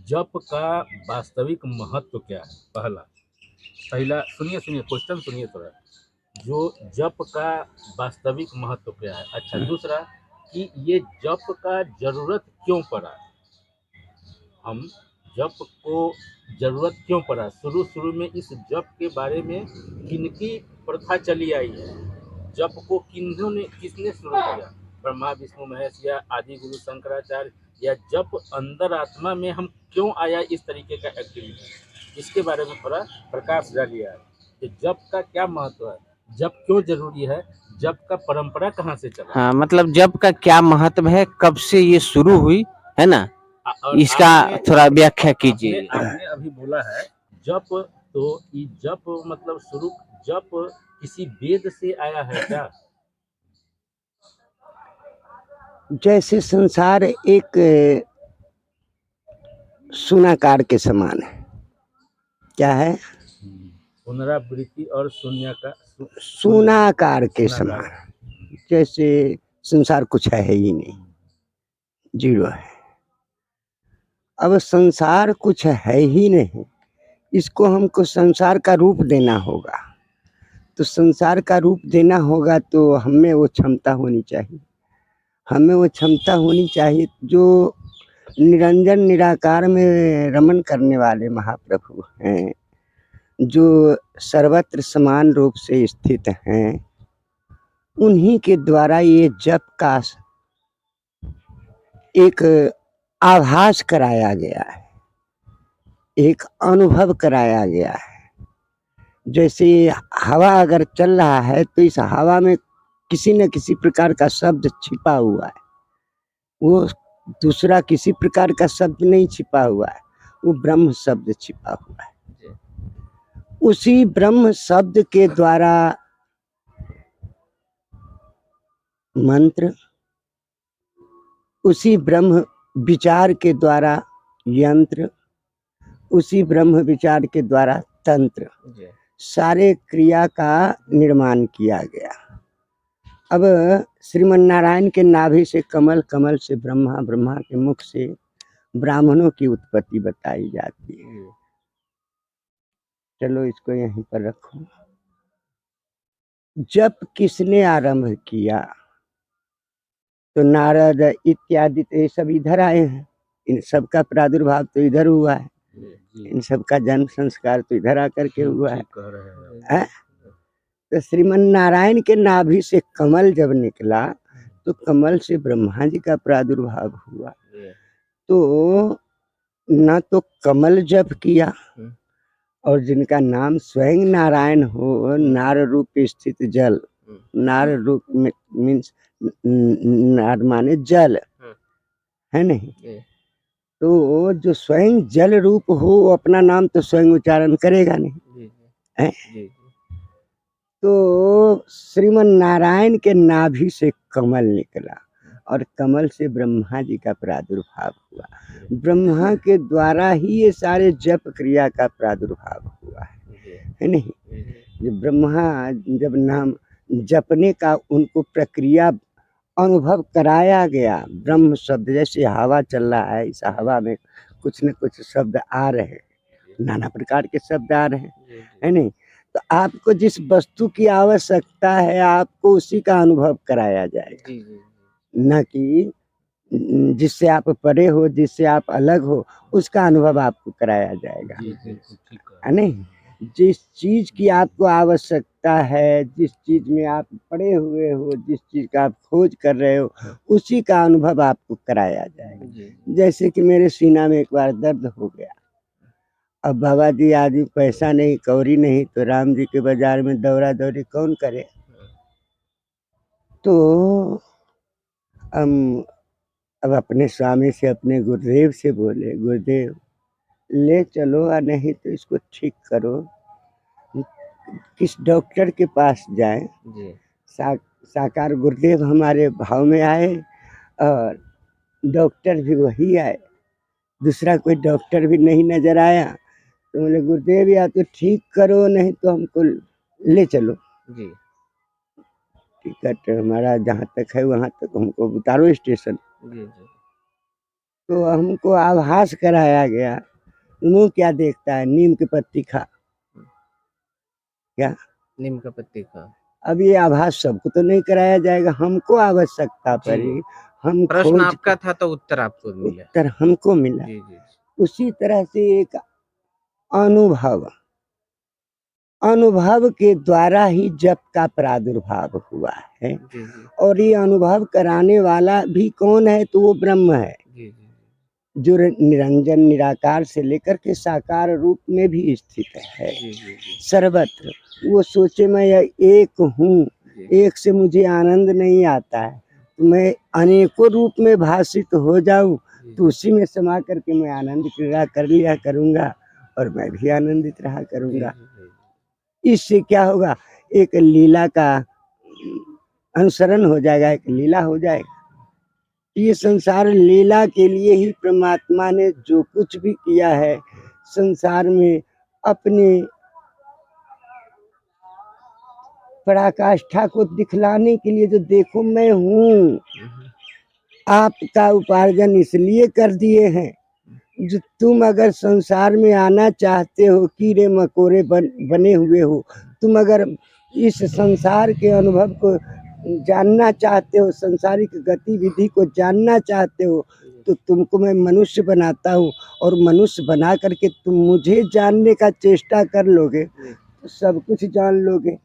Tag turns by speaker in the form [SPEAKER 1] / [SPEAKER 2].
[SPEAKER 1] जप का वास्तविक महत्व क्या है? पहला सुनिए सुनिए क्वेश्चन सुनिए थोड़ा। जो जप का वास्तविक महत्व क्या है? अच्छा, दूसरा कि ये जप का जरूरत क्यों पड़ा? हम जप को जरूरत क्यों पड़ा? शुरू शुरू में इस जप के बारे में किनकी प्रथा चली आई है? जप को किसने शुरू किया? ब्रह्मा विष्णु महेश या आदि गुरु शंकराचार्य? या जप अंदर आत्मा में हम क्यों आया इस तरीके का एक्टिविटी? इसके बारे में थोड़ा प्रकाश डालिए आप कि जप का क्या महत्व है, जप क्यों जरूरी है, जप का परंपरा कहाँ से चला?
[SPEAKER 2] हाँ, मतलब जप का क्या महत्व है, कब से ये शुरू हुई है ना,
[SPEAKER 1] और
[SPEAKER 2] इसका थोड़ा व्याख्या कीजिए।
[SPEAKER 1] आपने अभी बोला है जप, तो ये जप मतलब शुरू जप किसी वेद से आया है क्या?
[SPEAKER 3] जैसे संसार एक शून्याकार के समान है। क्या है?
[SPEAKER 1] पुनरावृत्ति और शून्य का
[SPEAKER 3] शून्याकार के समान। जैसे संसार कुछ है ही नहीं, जीरो है। अब संसार कुछ है ही नहीं, इसको हमको संसार का रूप देना होगा। तो संसार का रूप देना होगा तो हमें वो क्षमता होनी चाहिए। हमें वो क्षमता होनी चाहिए जो निरंजन निराकार में रमन करने वाले महाप्रभु हैं, जो सर्वत्र समान रूप से स्थित हैं। उन्हीं के द्वारा ये जप का एक आभास कराया गया है, एक अनुभव कराया गया है। जैसे हवा अगर चल रहा है तो इस हवा में किसी न किसी प्रकार का शब्द छिपा हुआ है। वो दूसरा किसी प्रकार का शब्द नहीं छिपा हुआ है, वो ब्रह्म शब्द छिपा हुआ है। उसी ब्रह्म शब्द के द्वारा मंत्र, उसी ब्रह्म विचार के द्वारा यंत्र, उसी ब्रह्म विचार के द्वारा तंत्र, सारे क्रिया का निर्माण किया गया। अब श्रीमन नारायण के नाभि से कमल, कमल से ब्रह्मा, ब्रह्मा के मुख से ब्राह्मणों की उत्पत्ति बताई जाती है। चलो इसको यहीं पर रखो। जप किसने आरंभ किया? तो नारद इत्यादि तो ये सब इधर आए हैं, इन सब का प्रादुर्भाव तो इधर हुआ है, इन सब का जन्म संस्कार तो इधर आकर के हुआ है। तो श्रीमन नारायण के नाभि से कमल जब निकला तो कमल से ब्रह्मा जी का प्रादुर्भाव हुआ। तो न तो कमल जप किया, और जिनका नाम स्वयं नारायण हो, नार रूप स्थित जल, नार रूप में मीन्स नार माने जल है नहीं, तो जो स्वयं जल रूप हो अपना नाम तो स्वयं उच्चारण करेगा नहीं है? तो श्रीमन नारायण के नाभि से कमल निकला और कमल से ब्रह्मा जी का प्रादुर्भाव हुआ। ब्रह्मा के द्वारा ही ये सारे जप क्रिया का प्रादुर्भाव हुआ है नहीं? जब ब्रह्मा जब नाम जपने का उनको प्रक्रिया अनुभव कराया गया, ब्रह्म शब्द जैसे हवा चल रहा है, इस हवा में कुछ न कुछ शब्द आ रहे हैं, नाना प्रकार के शब्द आ रहे हैं, है नहीं? तो आपको जिस वस्तु की आवश्यकता है आपको उसी का अनुभव कराया जाएगा, न कि जिससे आप परे हो, जिससे आप अलग हो, उसका अनुभव आपको कराया जाएगा, है नहीं? जिस चीज की आपको आवश्यकता है, जिस चीज में आप पड़े हुए हो, जिस चीज का आप खोज कर रहे हो, उसी का अनुभव आपको कराया जाएगा। जैसे कि मेरे सीना में एक बार दर्द हो गया, अब बाबा जी आदमी पैसा नहीं, कौड़ी नहीं, तो राम जी के बाजार में दौड़ा दौड़ी कौन करे? तो हम अब अपने स्वामी से, अपने गुरुदेव से बोले, गुरुदेव ले चलो या नहीं तो इसको ठीक करो, किस डॉक्टर के पास जाएं? साकार गुरुदेव हमारे भाव में आए और डॉक्टर भी वही आए, दूसरा कोई डॉक्टर भी नहीं नजर आया। तो बोले गुरुदेव या तो ठीक करो नहीं तो हमको ले चलो। टिकट हमारा जहाँ तक है वहाँ तक हमको उतारो स्टेशन। तो हमको आभास कराया गया, मुंह क्या देखता है, नीम की पत्ती खा। क्या
[SPEAKER 2] नीम का पत्ते का।
[SPEAKER 3] अब ये आभास सबको तो नहीं कराया जाएगा, हमको आवश्यकता
[SPEAKER 2] जी।
[SPEAKER 3] पड़ी, हम
[SPEAKER 2] प्रश्न
[SPEAKER 3] खोज
[SPEAKER 2] आपका था तो उत्तर आपको मिला।
[SPEAKER 3] उत्तर हमको मिला।
[SPEAKER 2] जी जी
[SPEAKER 3] उसी तरह से एक अनुभव, अनुभव के द्वारा ही जप का प्रादुर्भाव हुआ है।
[SPEAKER 2] जी जी
[SPEAKER 3] और ये अनुभव कराने वाला भी कौन है, तो वो ब्रह्म है,
[SPEAKER 2] जी जी
[SPEAKER 3] जो निरंजन निराकार से लेकर के साकार रूप में भी स्थित है
[SPEAKER 2] जी जी जी
[SPEAKER 3] सर्वत्र। वो सोचे मैं एक हूँ,
[SPEAKER 2] जी
[SPEAKER 3] एक से मुझे आनंद नहीं आता है, तो मैं अनेकों रूप में भाषित हो जाऊं, तो उसी में समा करके मैं आनंद क्रीड़ा कर लिया करूंगा और मैं भी आनंदित रहा करूंगा। इससे क्या होगा, एक लीला का अनुसरण हो जाएगा, एक लीला हो जाएगा। ये संसार लीला के लिए ही परमात्मा ने जो कुछ भी किया है संसार में, अपने पराकाष्ठा को दिखलाने के लिए, जो देखो मैं हूँ, आपका उपार्जन इसलिए कर दिए हैं, जो तुम अगर संसार में आना चाहते हो, कीड़े मकोड़े बने हुए हो, तुम अगर इस संसार के अनुभव को जानना चाहते हो, सांसारिक गतिविधि को जानना चाहते हो, तो तुमको मैं मनुष्य बनाता हूँ, और मनुष्य बना करके तुम मुझे जानने का चेष्टा कर लोगे तो सब कुछ जान लोगे।